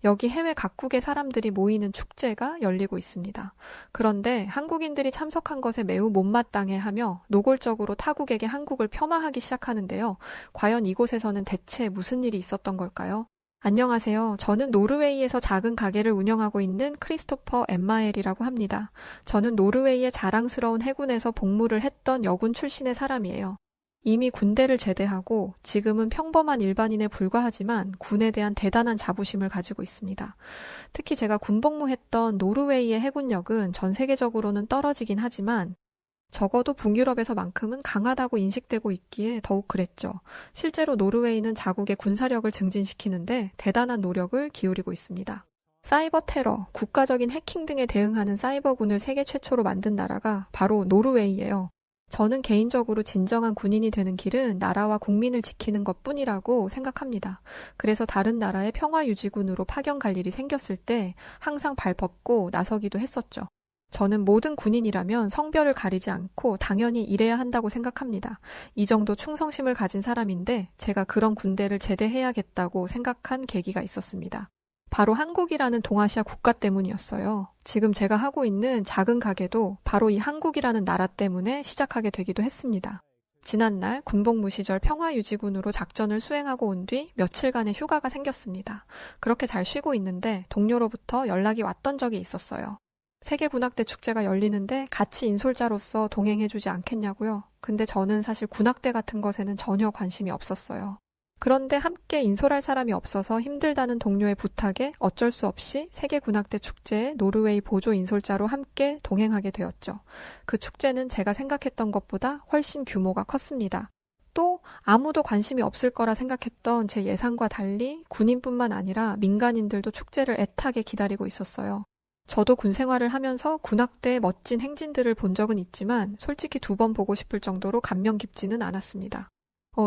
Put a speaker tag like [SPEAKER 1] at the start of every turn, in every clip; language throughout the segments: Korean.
[SPEAKER 1] 여기 해외 각국의 사람들이 모이는 축제가 열리고 있습니다. 그런데 한국인들이 참석한 것에 매우 못마땅해하며 노골적으로 타국에게 한국을 폄하하기 시작하는데요. 과연 이곳에서는 대체 무슨 일이 있었던 걸까요? 안녕하세요. 저는 노르웨이에서 작은 가게를 운영하고 있는 크리스토퍼 엠마엘이라고 합니다. 저는 노르웨이의 자랑스러운 해군에서 복무를 했던 여군 출신의 사람이에요. 이미 군대를 제대하고 지금은 평범한 일반인에 불과하지만 군에 대한 대단한 자부심을 가지고 있습니다. 특히 제가 군복무했던 노르웨이의 해군력은 전 세계적으로는 떨어지긴 하지만 적어도 북유럽에서만큼은 강하다고 인식되고 있기에 더욱 그랬죠. 실제로 노르웨이는 자국의 군사력을 증진시키는데 대단한 노력을 기울이고 있습니다. 사이버 테러, 국가적인 해킹 등에 대응하는 사이버군을 세계 최초로 만든 나라가 바로 노르웨이예요. 저는 개인적으로 진정한 군인이 되는 길은 나라와 국민을 지키는 것뿐이라고 생각합니다. 그래서 다른 나라의 평화유지군으로 파견 갈 일이 생겼을 때 항상 발벗고 나서기도 했었죠. 저는 모든 군인이라면 성별을 가리지 않고 당연히 일해야 한다고 생각합니다. 이 정도 충성심을 가진 사람인데 제가 그런 군대를 제대해야겠다고 생각한 계기가 있었습니다. 바로 한국이라는 동아시아 국가 때문이었어요. 지금 제가 하고 있는 작은 가게도 바로 이 한국이라는 나라 때문에 시작하게 되기도 했습니다. 지난날 군복무 시절 평화유지군으로 작전을 수행하고 온 뒤 며칠간의 휴가가 생겼습니다. 그렇게 잘 쉬고 있는데 동료로부터 연락이 왔던 적이 있었어요. 세계군악대 축제가 열리는데 같이 인솔자로서 동행해주지 않겠냐고요. 근데 저는 사실 군악대 같은 것에는 전혀 관심이 없었어요. 그런데 함께 인솔할 사람이 없어서 힘들다는 동료의 부탁에 어쩔 수 없이 세계군악대 축제에 노르웨이 보조 인솔자로 함께 동행하게 되었죠. 그 축제는 제가 생각했던 것보다 훨씬 규모가 컸습니다. 또 아무도 관심이 없을 거라 생각했던 제 예상과 달리 군인뿐만 아니라 민간인들도 축제를 애타게 기다리고 있었어요. 저도 군 생활을 하면서 군악대의 멋진 행진들을 본 적은 있지만 솔직히 2번 보고 싶을 정도로 감명 깊지는 않았습니다.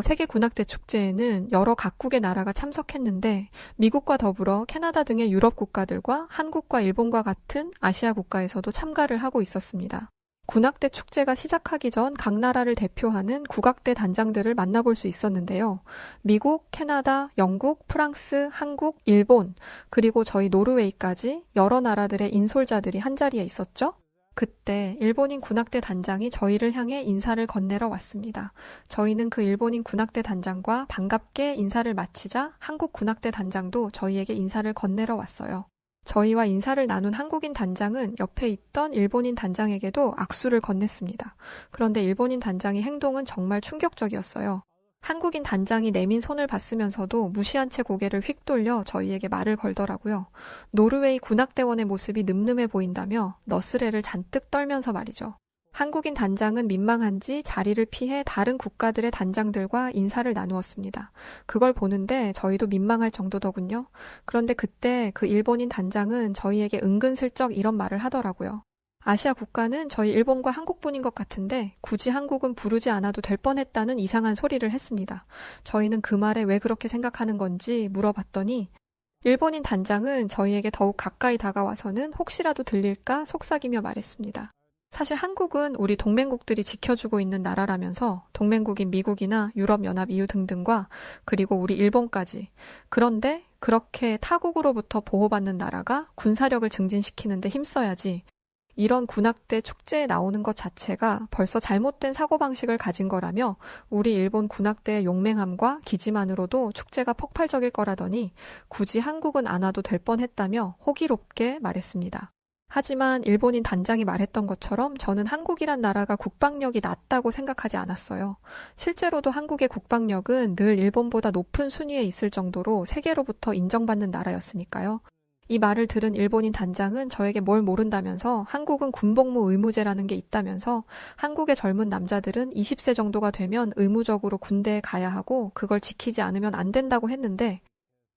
[SPEAKER 1] 세계 군악대 축제에는 여러 각국의 나라가 참석했는데 미국과 더불어 캐나다 등의 유럽 국가들과 한국과 일본과 같은 아시아 국가에서도 참가를 하고 있었습니다. 군악대 축제가 시작하기 전 각 나라를 대표하는 국악대 단장들을 만나볼 수 있었는데요. 미국, 캐나다, 영국, 프랑스, 한국, 일본, 그리고 저희 노르웨이까지 여러 나라들의 인솔자들이 한자리에 있었죠. 그때 일본인 군악대 단장이 저희를 향해 인사를 건네러 왔습니다. 저희는 그 일본인 군악대 단장과 반갑게 인사를 마치자 한국 군악대 단장도 저희에게 인사를 건네러 왔어요. 저희와 인사를 나눈 한국인 단장은 옆에 있던 일본인 단장에게도 악수를 건넸습니다. 그런데 일본인 단장의 행동은 정말 충격적이었어요. 한국인 단장이 내민 손을 봤으면서도 무시한 채 고개를 휙 돌려 저희에게 말을 걸더라고요. 노르웨이 군악대원의 모습이 늠름해 보인다며 너스레를 잔뜩 떨면서 말이죠. 한국인 단장은 민망한지 자리를 피해 다른 국가들의 단장들과 인사를 나누었습니다. 그걸 보는데 저희도 민망할 정도더군요. 그런데 그때 그 일본인 단장은 저희에게 은근슬쩍 이런 말을 하더라고요. 아시아 국가는 저희 일본과 한국뿐인 것 같은데 굳이 한국은 부르지 않아도 될 뻔했다는 이상한 소리를 했습니다. 저희는 그 말에 왜 그렇게 생각하는 건지 물어봤더니 일본인 단장은 저희에게 더욱 가까이 다가와서는 혹시라도 들릴까 속삭이며 말했습니다. 사실 한국은 우리 동맹국들이 지켜주고 있는 나라라면서 동맹국인 미국이나 유럽연합 EU 등등과 그리고 우리 일본까지. 그런데 그렇게 타국으로부터 보호받는 나라가 군사력을 증진시키는 데 힘써야지. 이런 군악대 축제에 나오는 것 자체가 벌써 잘못된 사고방식을 가진 거라며 우리 일본 군악대의 용맹함과 기지만으로도 축제가 폭발적일 거라더니 굳이 한국은 안 와도 될 뻔했다며 호기롭게 말했습니다. 하지만 일본인 단장이 말했던 것처럼 저는 한국이란 나라가 국방력이 낮다고 생각하지 않았어요. 실제로도 한국의 국방력은 늘 일본보다 높은 순위에 있을 정도로 세계로부터 인정받는 나라였으니까요. 이 말을 들은 일본인 단장은 저에게 뭘 모른다면서 한국은 군복무 의무제라는 게 있다면서 한국의 젊은 남자들은 20세 정도가 되면 의무적으로 군대에 가야 하고 그걸 지키지 않으면 안 된다고 했는데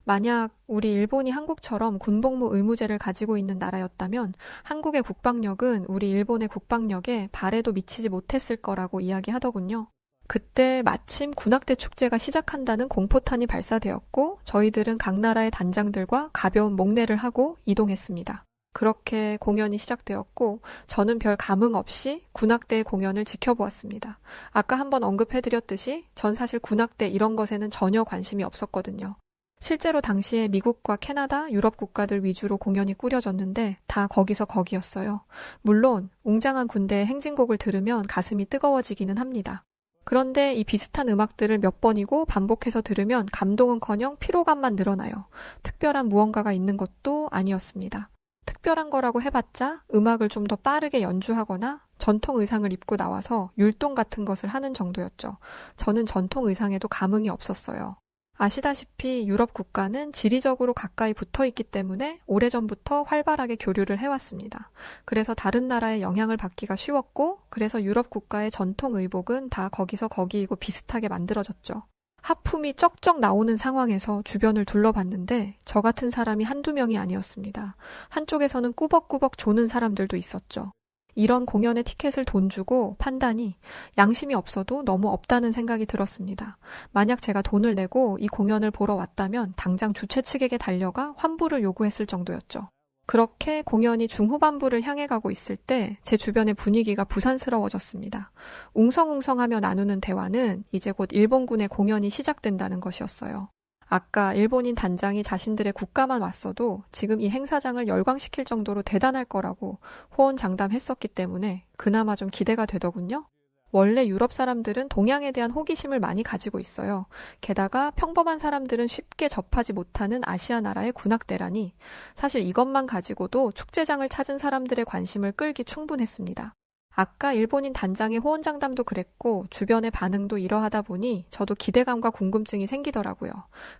[SPEAKER 1] 만약 우리 일본이 한국처럼 군복무 의무제를 가지고 있는 나라였다면 한국의 국방력은 우리 일본의 국방력에 발에도 미치지 못했을 거라고 이야기하더군요. 그때 마침 군악대 축제가 시작한다는 공포탄이 발사되었고 저희들은 각 나라의 단장들과 가벼운 목례를 하고 이동했습니다. 그렇게 공연이 시작되었고 저는 별 감흥 없이 군악대의 공연을 지켜보았습니다. 아까 한번 언급해드렸듯이 전 사실 군악대 이런 것에는 전혀 관심이 없었거든요. 실제로 당시에 미국과 캐나다, 유럽 국가들 위주로 공연이 꾸려졌는데 다 거기서 거기였어요. 물론 웅장한 군대의 행진곡을 들으면 가슴이 뜨거워지기는 합니다. 그런데 이 비슷한 음악들을 몇 번이고 반복해서 들으면 감동은커녕 피로감만 늘어나요. 특별한 무언가가 있는 것도 아니었습니다. 특별한 거라고 해봤자 음악을 좀 더 빠르게 연주하거나 전통 의상을 입고 나와서 율동 같은 것을 하는 정도였죠. 저는 전통 의상에도 감흥이 없었어요. 아시다시피 유럽 국가는 지리적으로 가까이 붙어 있기 때문에 오래전부터 활발하게 교류를 해왔습니다. 그래서 다른 나라의 영향을 받기가 쉬웠고, 그래서 유럽 국가의 전통 의복은 다 거기서 거기이고 비슷하게 만들어졌죠. 하품이 쩍쩍 나오는 상황에서 주변을 둘러봤는데 저 같은 사람이 한두 명이 아니었습니다. 한쪽에서는 꾸벅꾸벅 조는 사람들도 있었죠. 이런 공연의 티켓을 돈 주고 판다니 양심이 없어도 너무 없다는 생각이 들었습니다. 만약 제가 돈을 내고 이 공연을 보러 왔다면 당장 주최 측에게 달려가 환불을 요구했을 정도였죠. 그렇게 공연이 중후반부를 향해 가고 있을 때 제 주변의 분위기가 부산스러워졌습니다. 웅성웅성하며 나누는 대화는 이제 곧 일본군의 공연이 시작된다는 것이었어요. 아까 일본인 단장이 자신들의 국가만 왔어도 지금 이 행사장을 열광시킬 정도로 대단할 거라고 호언장담했었기 때문에 그나마 좀 기대가 되더군요. 원래 유럽 사람들은 동양에 대한 호기심을 많이 가지고 있어요. 게다가 평범한 사람들은 쉽게 접하지 못하는 아시아 나라의 군악대라니 사실 이것만 가지고도 축제장을 찾은 사람들의 관심을 끌기 충분했습니다. 아까 일본인 단장의 호언장담도 그랬고 주변의 반응도 이러하다 보니 저도 기대감과 궁금증이 생기더라고요.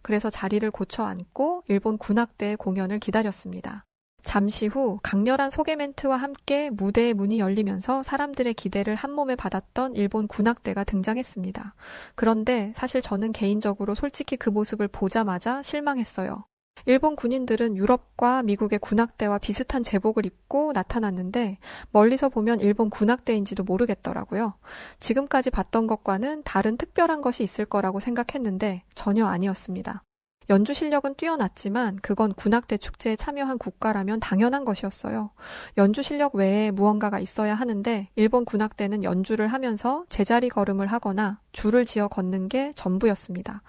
[SPEAKER 1] 그래서 자리를 고쳐 앉고 일본 군악대의 공연을 기다렸습니다. 잠시 후 강렬한 소개 멘트와 함께 무대의 문이 열리면서 사람들의 기대를 한몸에 받았던 일본 군악대가 등장했습니다. 그런데 사실 저는 개인적으로 솔직히 그 모습을 보자마자 실망했어요. 일본 군인들은 유럽과 미국의 군악대와 비슷한 제복을 입고 나타났는데 멀리서 보면 일본 군악대인지도 모르겠더라고요. 지금까지 봤던 것과는 다른 특별한 것이 있을 거라고 생각했는데 전혀 아니었습니다. 연주 실력은 뛰어났지만 그건 군악대 축제에 참여한 국가라면 당연한 것이었어요. 연주 실력 외에 무언가가 있어야 하는데 일본 군악대는 연주를 하면서 제자리 걸음을 하거나 줄을 지어 걷는 게 전부였습니다.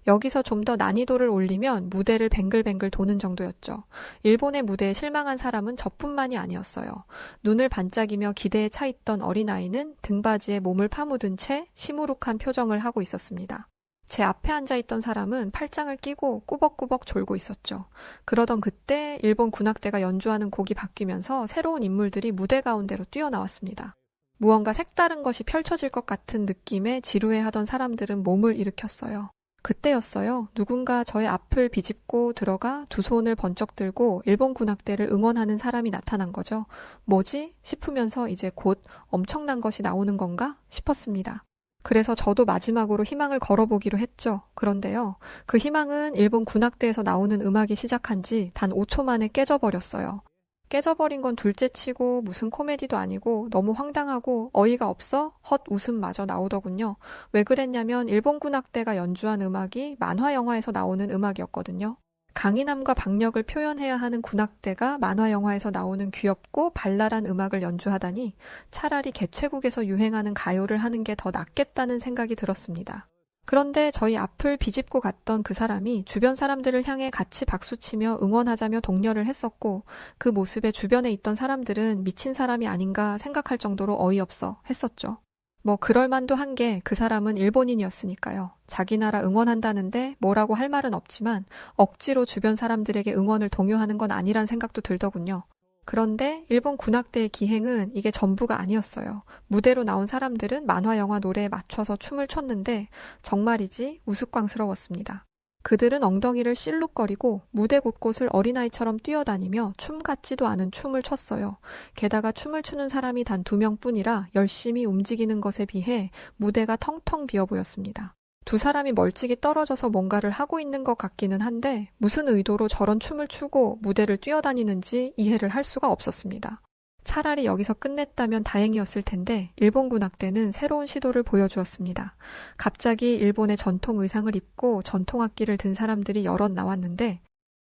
[SPEAKER 1] 여기서 좀 더 난이도를 올리면 무대를 뱅글뱅글 도는 정도였죠. 일본의 무대에 실망한 사람은 저뿐만이 아니었어요. 눈을 반짝이며 기대에 차 있던 어린아이는 등받이에 몸을 파묻은 채 시무룩한 표정을 하고 있었습니다. 제 앞에 앉아있던 사람은 팔짱을 끼고 꾸벅꾸벅 졸고 있었죠. 그러던 그때 일본 군악대가 연주하는 곡이 바뀌면서 새로운 인물들이 무대 가운데로 뛰어나왔습니다. 무언가 색다른 것이 펼쳐질 것 같은 느낌에 지루해하던 사람들은 몸을 일으켰어요. 그때였어요. 누군가 저의 앞을 비집고 들어가 두 손을 번쩍 들고 일본 군악대를 응원하는 사람이 나타난 거죠. 뭐지? 싶으면서 이제 곧 엄청난 것이 나오는 건가? 싶었습니다. 그래서 저도 마지막으로 희망을 걸어보기로 했죠. 그런데요. 그 희망은 일본 군악대에서 나오는 음악이 시작한 지 단 5초 만에 깨져버렸어요. 깨져버린 건 둘째치고 무슨 코미디도 아니고 너무 황당하고 어이가 없어 헛 웃음마저 나오더군요. 왜 그랬냐면 일본 군악대가 연주한 음악이 만화 영화에서 나오는 음악이었거든요. 강인함과 박력을 표현해야 하는 군악대가 만화 영화에서 나오는 귀엽고 발랄한 음악을 연주하다니 차라리 개최국에서 유행하는 가요를 하는 게 더 낫겠다는 생각이 들었습니다. 그런데 저희 앞을 비집고 갔던 그 사람이 주변 사람들을 향해 같이 박수치며 응원하자며 독려를 했었고 그 모습에 주변에 있던 사람들은 미친 사람이 아닌가 생각할 정도로 어이없어 했었죠. 뭐 그럴만도 한 게 그 사람은 일본인이었으니까요. 자기 나라 응원한다는데 뭐라고 할 말은 없지만 억지로 주변 사람들에게 응원을 동요하는 건 아니란 생각도 들더군요. 그런데 일본 군악대의 기행은 이게 전부가 아니었어요. 무대로 나온 사람들은 만화 영화 노래에 맞춰서 춤을 췄는데 정말이지 우스꽝스러웠습니다. 그들은 엉덩이를 실룩거리고 무대 곳곳을 어린아이처럼 뛰어다니며 춤 같지도 않은 춤을 췄어요. 게다가 춤을 추는 사람이 단 2명뿐이라 열심히 움직이는 것에 비해 무대가 텅텅 비어 보였습니다. 두 사람이 멀찍이 떨어져서 뭔가를 하고 있는 것 같기는 한데 무슨 의도로 저런 춤을 추고 무대를 뛰어다니는지 이해를 할 수가 없었습니다. 차라리 여기서 끝냈다면 다행이었을 텐데 일본 군악대는 새로운 시도를 보여주었습니다. 갑자기 일본의 전통 의상을 입고 전통 악기를 든 사람들이 여럿 나왔는데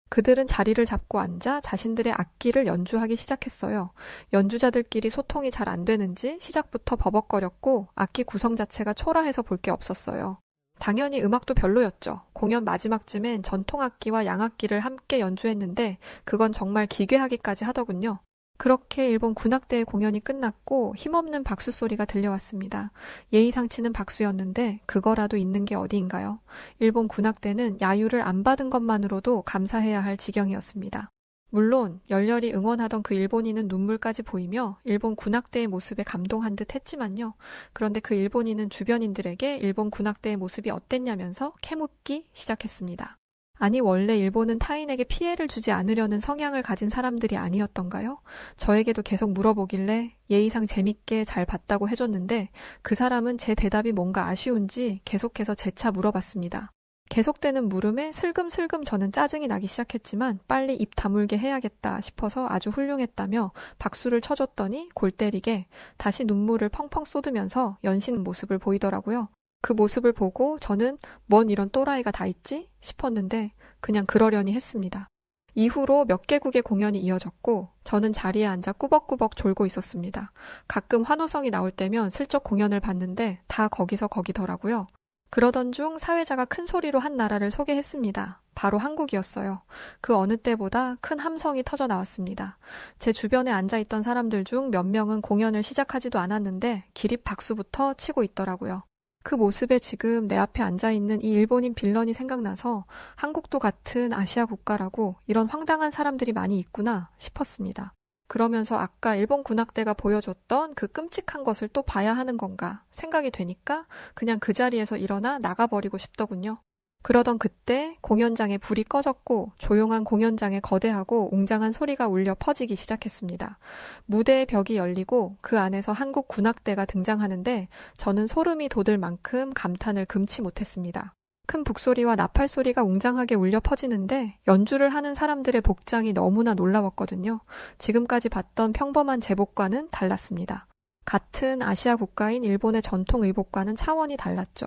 [SPEAKER 1] 그들은 자리를 잡고 앉아 자신들의 악기를 연주하기 시작했어요. 연주자들끼리 소통이 잘 안 되는지 시작부터 버벅거렸고 악기 구성 자체가 초라해서 볼 게 없었어요. 당연히 음악도 별로였죠. 공연 마지막쯤엔 전통악기와 양악기를 함께 연주했는데 그건 정말 기괴하기까지 하더군요. 그렇게 일본 군악대의 공연이 끝났고 힘없는 박수 소리가 들려왔습니다. 예의상치는 박수였는데 그거라도 있는 게 어디인가요? 일본 군악대는 야유를 안 받은 것만으로도 감사해야 할 지경이었습니다. 물론 열렬히 응원하던 그 일본인은 눈물까지 보이며 일본 군악대의 모습에 감동한 듯 했지만요. 그런데 그 일본인은 주변인들에게 일본 군악대의 모습이 어땠냐면서 캐묻기 시작했습니다. 아니 원래 일본은 타인에게 피해를 주지 않으려는 성향을 가진 사람들이 아니었던가요? 저에게도 계속 물어보길래 예의상 재밌게 잘 봤다고 해줬는데 그 사람은 제 대답이 뭔가 아쉬운지 계속해서 재차 물어봤습니다. 계속되는 물음에 슬금슬금 저는 짜증이 나기 시작했지만 빨리 입 다물게 해야겠다 싶어서 아주 훌륭했다며 박수를 쳐줬더니 골 때리게 다시 눈물을 펑펑 쏟으면서 연신 모습을 보이더라고요. 그 모습을 보고 저는 뭔 이런 또라이가 다 있지? 싶었는데 그냥 그러려니 했습니다. 이후로 몇 개국의 공연이 이어졌고 저는 자리에 앉아 꾸벅꾸벅 졸고 있었습니다. 가끔 환호성이 나올 때면 슬쩍 공연을 봤는데 다 거기서 거기더라고요. 그러던 중 사회자가 큰 소리로 한 나라를 소개했습니다. 바로 한국이었어요. 그 어느 때보다 큰 함성이 터져 나왔습니다. 제 주변에 앉아있던 사람들 중 몇 명은 공연을 시작하지도 않았는데 기립 박수부터 치고 있더라고요. 그 모습에 지금 내 앞에 앉아있는 이 일본인 빌런이 생각나서 한국도 같은 아시아 국가라고 이런 황당한 사람들이 많이 있구나 싶었습니다. 그러면서 아까 일본 군악대가 보여줬던 그 끔찍한 것을 또 봐야 하는 건가 생각이 되니까 그냥 그 자리에서 일어나 나가버리고 싶더군요. 그러던 그때 공연장에 불이 꺼졌고 조용한 공연장에 거대하고 웅장한 소리가 울려 퍼지기 시작했습니다. 무대의 벽이 열리고 그 안에서 한국 군악대가 등장하는데 저는 소름이 돋을 만큼 감탄을 금치 못했습니다. 큰 북소리와 나팔 소리가 웅장하게 울려 퍼지는데 연주를 하는 사람들의 복장이 너무나 놀라웠거든요. 지금까지 봤던 평범한 제복과는 달랐습니다. 같은 아시아 국가인 일본의 전통 의복과는 차원이 달랐죠.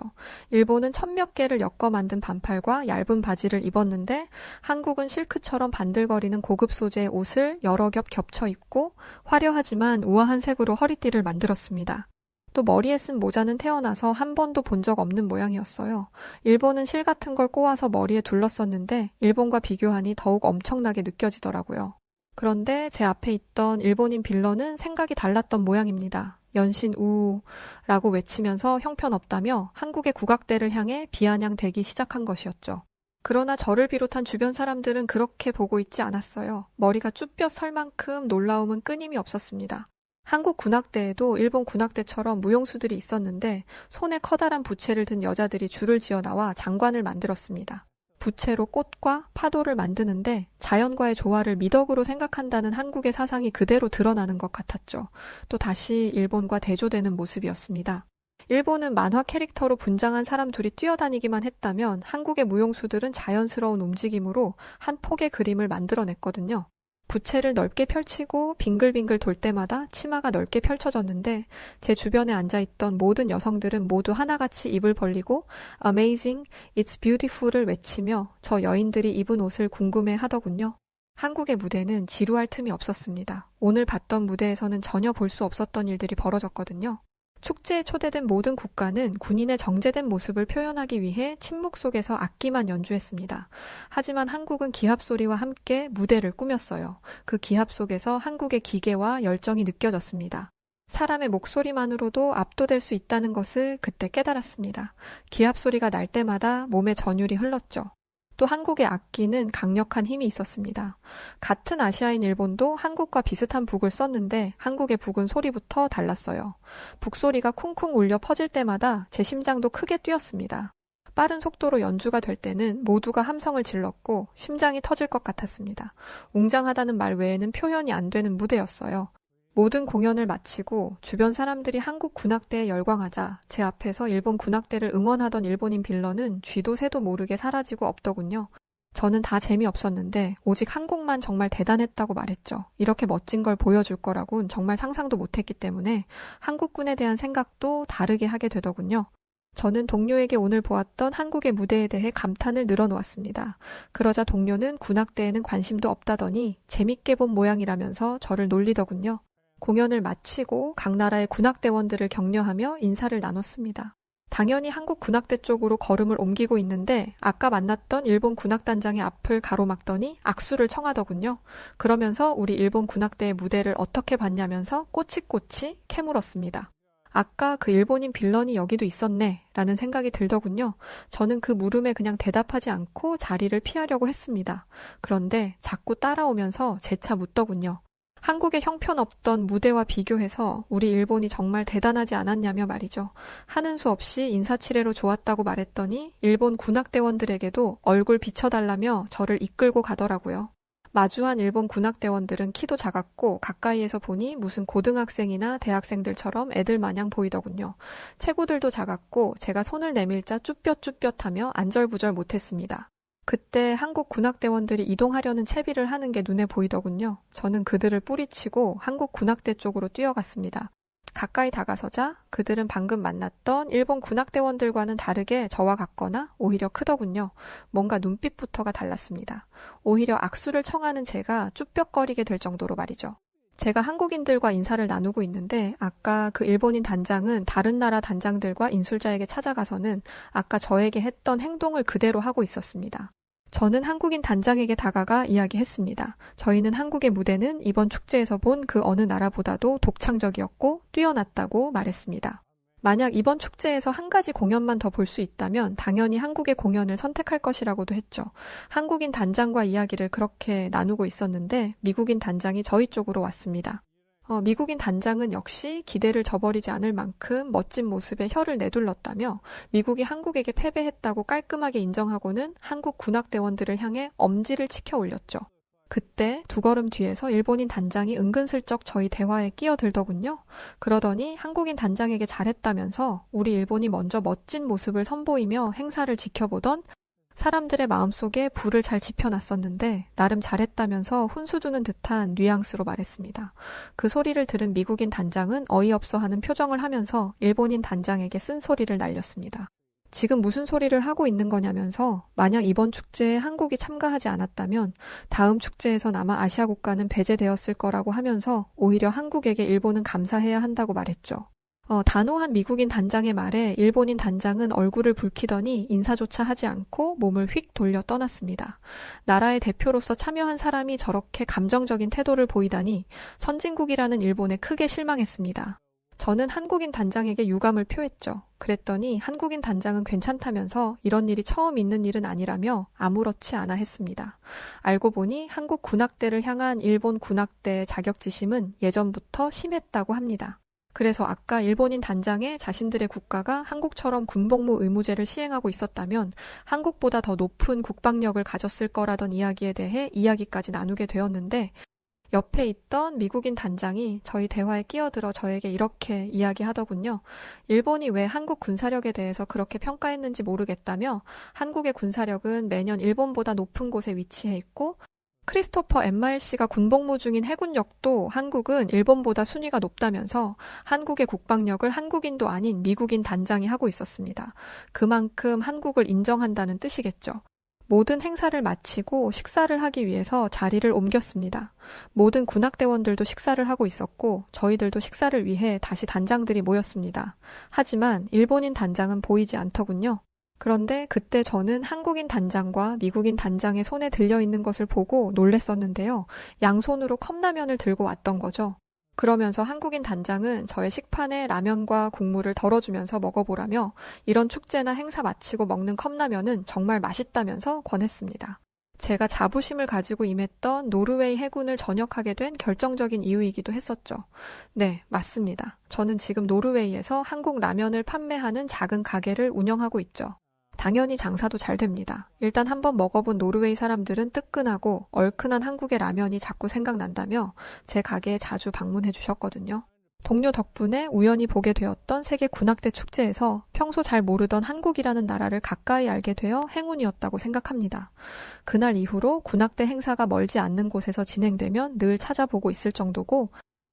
[SPEAKER 1] 일본은 천몇 개를 엮어 만든 반팔과 얇은 바지를 입었는데 한국은 실크처럼 반들거리는 고급 소재의 옷을 여러 겹 겹쳐 입고 화려하지만 우아한 색으로 허리띠를 만들었습니다. 또 머리에 쓴 모자는 태어나서 한 번도 본 적 없는 모양이었어요. 일본은 실 같은 걸 꼬아서 머리에 둘렀었는데 일본과 비교하니 더욱 엄청나게 느껴지더라고요. 그런데 제 앞에 있던 일본인 빌런은 생각이 달랐던 모양입니다. 연신 우라고 외치면서 형편없다며 한국의 국악대를 향해 비아냥대기 시작한 것이었죠. 그러나 저를 비롯한 주변 사람들은 그렇게 보고 있지 않았어요. 머리가 쭈뼛 설 만큼 놀라움은 끊임이 없었습니다. 한국 군악대에도 일본 군악대처럼 무용수들이 있었는데 손에 커다란 부채를 든 여자들이 줄을 지어 나와 장관을 만들었습니다. 부채로 꽃과 파도를 만드는데 자연과의 조화를 미덕으로 생각한다는 한국의 사상이 그대로 드러나는 것 같았죠. 또 다시 일본과 대조되는 모습이었습니다. 일본은 만화 캐릭터로 분장한 사람 둘이 뛰어다니기만 했다면 한국의 무용수들은 자연스러운 움직임으로 한 폭의 그림을 만들어냈거든요. 부채를 넓게 펼치고 빙글빙글 돌 때마다 치마가 넓게 펼쳐졌는데 제 주변에 앉아있던 모든 여성들은 모두 하나같이 입을 벌리고 Amazing, It's Beautiful을 외치며 저 여인들이 입은 옷을 궁금해 하더군요. 한국의 무대는 지루할 틈이 없었습니다. 오늘 봤던 무대에서는 전혀 볼 수 없었던 일들이 벌어졌거든요. 축제에 초대된 모든 국가는 군인의 정제된 모습을 표현하기 위해 침묵 속에서 악기만 연주했습니다. 하지만 한국은 기합 소리와 함께 무대를 꾸몄어요. 그 기합 속에서 한국의 기계와 열정이 느껴졌습니다. 사람의 목소리만으로도 압도될 수 있다는 것을 그때 깨달았습니다. 기합 소리가 날 때마다 몸의 전율이 흘렀죠. 또 한국의 악기는 강력한 힘이 있었습니다. 같은 아시아인 일본도 한국과 비슷한 북을 썼는데 한국의 북은 소리부터 달랐어요. 북소리가 쿵쿵 울려 퍼질 때마다 제 심장도 크게 뛰었습니다. 빠른 속도로 연주가 될 때는 모두가 함성을 질렀고 심장이 터질 것 같았습니다. 웅장하다는 말 외에는 표현이 안 되는 무대였어요. 모든 공연을 마치고 주변 사람들이 한국 군악대에 열광하자 제 앞에서 일본 군악대를 응원하던 일본인 빌런은 쥐도 새도 모르게 사라지고 없더군요. 저는 다 재미없었는데 오직 한국만 정말 대단했다고 말했죠. 이렇게 멋진 걸 보여줄 거라곤 정말 상상도 못했기 때문에 한국군에 대한 생각도 다르게 하게 되더군요. 저는 동료에게 오늘 보았던 한국의 무대에 대해 감탄을 늘어놓았습니다. 그러자 동료는 군악대에는 관심도 없다더니 재밌게 본 모양이라면서 저를 놀리더군요. 공연을 마치고 각 나라의 군악대원들을 격려하며 인사를 나눴습니다. 당연히 한국 군악대 쪽으로 걸음을 옮기고 있는데 아까 만났던 일본 군악단장의 앞을 가로막더니 악수를 청하더군요. 그러면서 우리 일본 군악대의 무대를 어떻게 봤냐면서 꼬치꼬치 캐물었습니다. 아까 그 일본인 빌런이 여기도 있었네 라는 생각이 들더군요. 저는 그 물음에 그냥 대답하지 않고 자리를 피하려고 했습니다. 그런데 자꾸 따라오면서 재차 묻더군요. 한국의 형편없던 무대와 비교해서 우리 일본이 정말 대단하지 않았냐며 말이죠. 하는 수 없이 인사치레로 좋았다고 말했더니 일본 군악대원들에게도 얼굴 비춰달라며 저를 이끌고 가더라고요. 마주한 일본 군악대원들은 키도 작았고 가까이에서 보니 무슨 고등학생이나 대학생들처럼 애들 마냥 보이더군요. 체구들도 작았고 제가 손을 내밀자 쭈뼛쭈뼛하며 안절부절 못했습니다. 그때 한국 군악대원들이 이동하려는 채비를 하는 게 눈에 보이더군요. 저는 그들을 뿌리치고 한국 군악대 쪽으로 뛰어갔습니다. 가까이 다가서자 그들은 방금 만났던 일본 군악대원들과는 다르게 저와 같거나 오히려 크더군요. 뭔가 눈빛부터가 달랐습니다. 오히려 악수를 청하는 제가 쭈뼛거리게 될 정도로 말이죠. 제가 한국인들과 인사를 나누고 있는데 아까 그 일본인 단장은 다른 나라 단장들과 인술자에게 찾아가서는 아까 저에게 했던 행동을 그대로 하고 있었습니다. 저는 한국인 단장에게 다가가 이야기했습니다. 저희는 한국의 무대는 이번 축제에서 본 그 어느 나라보다도 독창적이었고 뛰어났다고 말했습니다. 만약 이번 축제에서 한 가지 공연만 더 볼 수 있다면 당연히 한국의 공연을 선택할 것이라고도 했죠. 한국인 단장과 이야기를 그렇게 나누고 있었는데 미국인 단장이 저희 쪽으로 왔습니다. 미국인 단장은 역시 기대를 저버리지 않을 만큼 멋진 모습에 혀를 내둘렀다며 미국이 한국에게 패배했다고 깔끔하게 인정하고는 한국 군악대원들을 향해 엄지를 치켜 올렸죠. 그때 두 걸음 뒤에서 일본인 단장이 은근슬쩍 저희 대화에 끼어들더군요. 그러더니 한국인 단장에게 잘했다면서 우리 일본이 먼저 멋진 모습을 선보이며 행사를 지켜보던 사람들의 마음속에 불을 잘 지펴놨었는데 나름 잘했다면서 훈수두는 듯한 뉘앙스로 말했습니다. 그 소리를 들은 미국인 단장은 어이없어 하는 표정을 하면서 일본인 단장에게 쓴소리를 날렸습니다. 지금 무슨 소리를 하고 있는 거냐면서 만약 이번 축제에 한국이 참가하지 않았다면 다음 축제에선 아마 아시아 국가는 배제되었을 거라고 하면서 오히려 한국에게 일본은 감사해야 한다고 말했죠. 단호한 미국인 단장의 말에 일본인 단장은 얼굴을 붉히더니 인사조차 하지 않고 몸을 휙 돌려 떠났습니다. 나라의 대표로서 참여한 사람이 저렇게 감정적인 태도를 보이다니 선진국이라는 일본에 크게 실망했습니다. 저는 한국인 단장에게 유감을 표했죠. 그랬더니 한국인 단장은 괜찮다면서 이런 일이 처음 있는 일은 아니라며 아무렇지 않아 했습니다. 알고 보니 한국 군악대를 향한 일본 군악대의 자격지심은 예전부터 심했다고 합니다. 그래서 아까 일본인 단장의 자신들의 국가가 한국처럼 군복무 의무제를 시행하고 있었다면 한국보다 더 높은 국방력을 가졌을 거라던 이야기에 대해 이야기까지 나누게 되었는데 옆에 있던 미국인 단장이 저희 대화에 끼어들어 저에게 이렇게 이야기하더군요. 일본이 왜 한국 군사력에 대해서 그렇게 평가했는지 모르겠다며 한국의 군사력은 매년 일본보다 높은 곳에 위치해 있고 크리스토퍼 MRC가 군복무 중인 해군력도 한국은 일본보다 순위가 높다면서 한국의 국방력을 한국인도 아닌 미국인 단장이 하고 있었습니다. 그만큼 한국을 인정한다는 뜻이겠죠. 모든 행사를 마치고 식사를 하기 위해서 자리를 옮겼습니다. 모든 군악대원들도 식사를 하고 있었고 저희들도 식사를 위해 다시 단장들이 모였습니다. 하지만 일본인 단장은 보이지 않더군요. 그런데 그때 저는 한국인 단장과 미국인 단장의 손에 들려있는 것을 보고 놀랬었는데요. 양손으로 컵라면을 들고 왔던 거죠. 그러면서 한국인 단장은 저의 식판에 라면과 국물을 덜어주면서 먹어보라며 이런 축제나 행사 마치고 먹는 컵라면은 정말 맛있다면서 권했습니다. 제가 자부심을 가지고 임했던 노르웨이 해군을 전역하게 된 결정적인 이유이기도 했었죠. 네, 맞습니다. 저는 지금 노르웨이에서 한국 라면을 판매하는 작은 가게를 운영하고 있죠. 당연히 장사도 잘 됩니다. 일단 한번 먹어본 노르웨이 사람들은 뜨끈하고 얼큰한 한국의 라면이 자꾸 생각난다며 제 가게에 자주 방문해 주셨거든요. 동료 덕분에 우연히 보게 되었던 세계 군악대 축제에서 평소 잘 모르던 한국이라는 나라를 가까이 알게 되어 행운이었다고 생각합니다. 그날 이후로 군악대 행사가 멀지 않는 곳에서 진행되면 늘 찾아보고 있을 정도고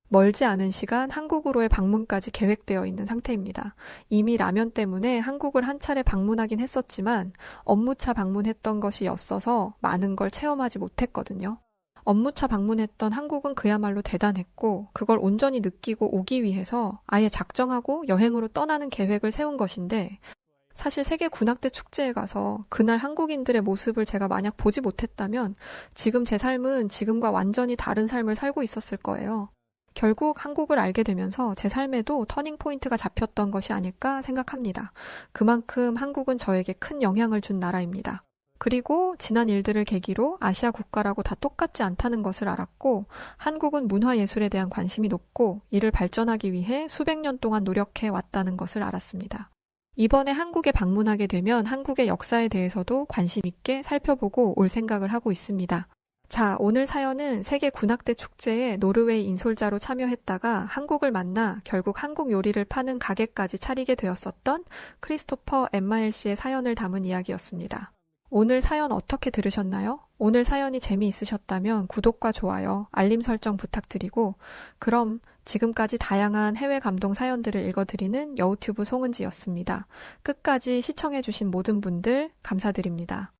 [SPEAKER 1] 멀지 않은 시간 한국으로의 방문까지 계획되어 있는 상태입니다. 이미 라면 때문에 한국을 한 차례 방문하긴 했었지만 업무차 방문했던 것이 였어서 많은 걸 체험하지 못했거든요. 업무차 방문했던 한국은 그야말로 대단했고 그걸 온전히 느끼고 오기 위해서 아예 작정하고 여행으로 떠나는 계획을 세운 것인데 사실 세계 군악대 축제에 가서 그날 한국인들의 모습을 제가 만약 보지 못했다면 지금 제 삶은 지금과 완전히 다른 삶을 살고 있었을 거예요. 결국 한국을 알게 되면서 제 삶에도 터닝포인트가 잡혔던 것이 아닐까 생각합니다. 그만큼 한국은 저에게 큰 영향을 준 나라입니다. 그리고 지난 일들을 계기로 아시아 국가라고 다 똑같지 않다는 것을 알았고 한국은 문화예술에 대한 관심이 높고 이를 발전하기 위해 수백 년 동안 노력해 왔다는 것을 알았습니다. 이번에 한국에 방문하게 되면 한국의 역사에 대해서도 관심 있게 살펴보고 올 생각을 하고 있습니다. 자, 오늘 사연은 세계 군악대 축제에 노르웨이 인솔자로 참여했다가 한국을 만나 결국 한국 요리를 파는 가게까지 차리게 되었었던 크리스토퍼 엠마엘 씨의 사연을 담은 이야기였습니다. 오늘 사연 어떻게 들으셨나요? 오늘 사연이 재미있으셨다면 구독과 좋아요, 알림 설정 부탁드리고 그럼 지금까지 다양한 해외 감동 사연들을 읽어드리는 여우튜브 송은지였습니다. 끝까지 시청해주신 모든 분들 감사드립니다.